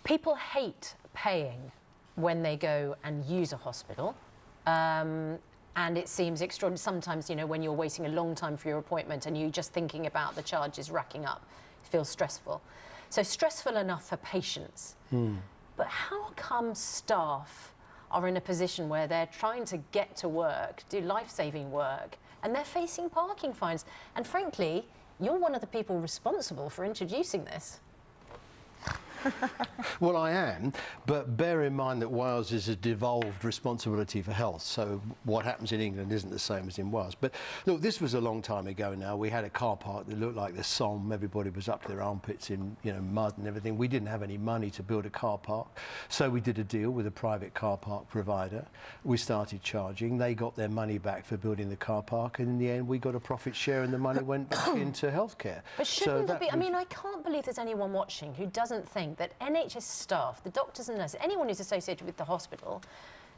People hate paying when they go and use a hospital. And it seems extraordinary. Sometimes, you know, when you're waiting a long time for your appointment and you're just thinking about the charges racking up, it feels stressful. So stressful enough for patients. But how come staff are in a position where they're trying to get to work, do life-saving work, and they're facing parking fines? And frankly, you're one of the people responsible for introducing this. Well, I am, but bear in mind that Wales is a devolved responsibility for health, so what happens in England isn't the same as in Wales. But look, this was a long time ago now. We had a car park that looked like the Somme. Everybody was up to their armpits in, you know, mud and everything. We didn't have any money to build a car park, so we did a deal with a private car park provider. We started charging. They got their money back for building the car park, and in the end we got a profit share and the money went back into healthcare. But shouldn't there be, I mean, I can't believe there's anyone watching who doesn't think that NHS staff, the doctors and nurses, anyone who's associated with the hospital,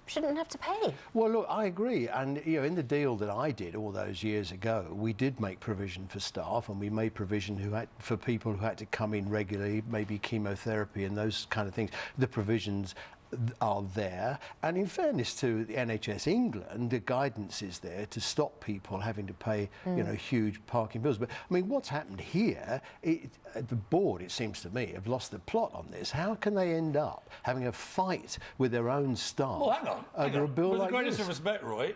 shouldn't have to pay. Well, look, I agree, and you know, in the deal that I did all those years ago, we did make provision for staff, and we made provision for people who had to come in regularly, maybe chemotherapy and those kind of things. The provisions are there, and in fairness to the NHS England, the guidance is there to stop people having to pay, you know, huge parking bills. But I mean, what's happened here? The board, it seems to me, have lost the plot on this. How can they end up having a fight with their own staff? Well, hang on. Over a bill with like the greatest this? of respect, Roy,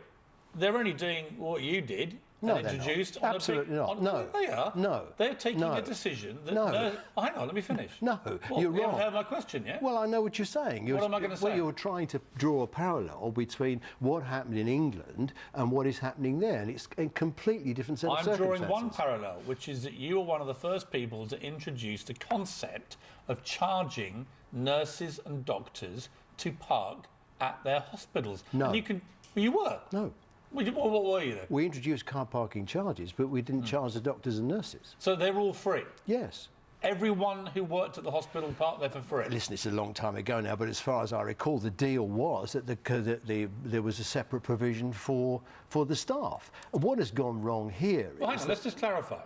they're only doing what you did. No, and introduced they're not. Absolutely not. No. They are. No. They're taking No. a decision that... No. Oh, hang on, let me finish. No, well, you're you wrong. haven't heard my question yet. Well, I know what you're saying. What am I going to say? Well, you're trying to draw a parallel between what happened in England and what is happening there, and it's a completely different set of circumstances. I'm drawing one parallel, which is that you were one of the first people to introduce the concept of charging nurses and doctors to park at their hospitals. No. And you were? No. What were you then? We introduced car parking charges, but we didn't charge the doctors and nurses. So they're all free? Yes. Everyone who worked at the hospital parked there for free? Listen, it's a long time ago now, but as far as I recall, the deal was that there was a separate provision for the staff. What has gone wrong here Well, hang on, let's just clarify.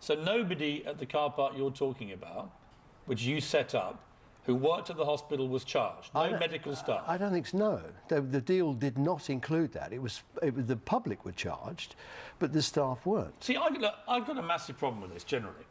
So nobody at the car park you're talking about, which you set up, who worked at the hospital was charged? No medical staff? I don't think so, no. The deal did not include that. It was the public were charged, but the staff weren't. See, I've got a massive problem with this, generally.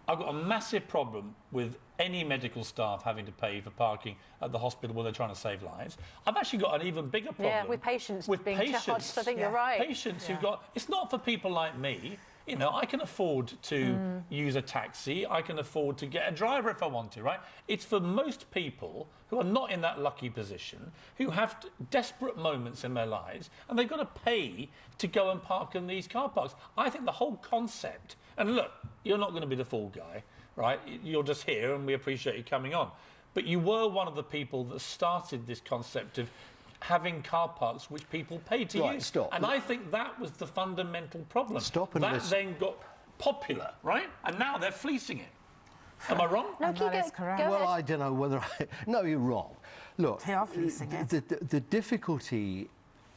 I've got a massive problem with any medical staff having to pay for parking at the hospital where they're trying to save lives. I've actually got an even bigger problem. Yeah, with patients being charged. I think you're right. Patients who've got... It's not for people like me. You know, I can afford to use a taxi. I can afford to get a driver if I want to, right? It's for most people who are not in that lucky position, who have desperate moments in their lives, and they've got to pay to go and park in these car parks. I think the whole concept... And look, you're not going to be the fall guy, right? You're just here, and we appreciate you coming on. But you were one of the people that started this concept of having car parks which people pay to use. Stop. And I think that was the fundamental problem. Stop and that listen. then got popular, right? And now they're fleecing it. Am I wrong? No, That is correct. Go Well, ahead. I don't know whether I... No, you're wrong. Look, They are fleecing it. the difficulty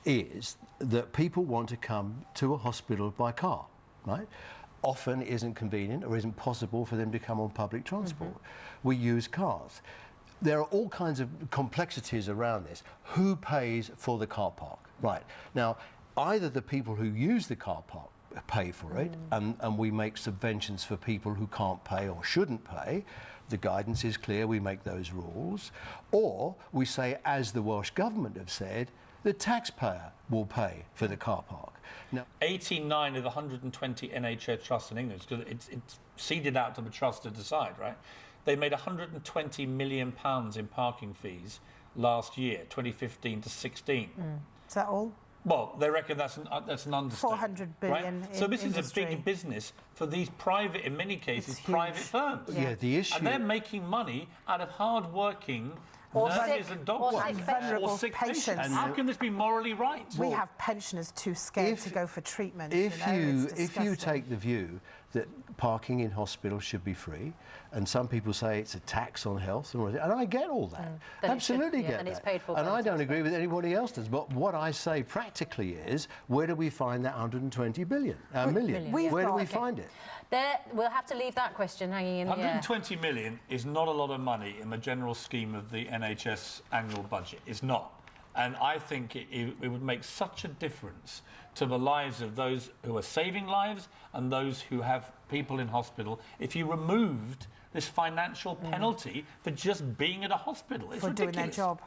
is that people want to come to a hospital by car, right? Often it isn't convenient or isn't possible for them to come on public transport. We use cars. There are all kinds of complexities around this. Who pays for the car park? Right. Now, either the people who use the car park pay for it, and we make subventions for people who can't pay or shouldn't pay. The guidance is clear, we make those rules. Or we say, as the Welsh Government have said, the taxpayer will pay for the car park. Now, 89 of the 120 NHS trusts in England, because it's seeded out to the trust to decide, right? They made £120 million in parking fees last year, 2015 to 16. Is that all? Well, they reckon that's an understatement. 400 billion right? in So this industry. is a big business for these private, in many cases, It's private huge. firms. yeah, the issue... And they're making money out of hard-working Or nurses sick- and doctors. or sick vulnerable or sick patients. patients. How can this be morally right? We have pensioners too scared to go for treatment. If you know, you it's if you disgusting. take the view that parking in hospitals should be free, and some people say it's a tax on health, and I get all that. Then it Absolutely should- yeah, get and that. it's paid for by and the I don't taxpayer. agree with anybody else does. But what I say practically is, where do we find that 120 million? We've Where do got- we okay. find it? We'll have to leave that question hanging in the air. 120 million is not a lot of money in the general scheme of the NHS annual budget. It's not. And I think it would make such a difference to the lives of those who are saving lives and those who have people in hospital if you removed this financial penalty for just being at a hospital. It's For doing ridiculous. their job.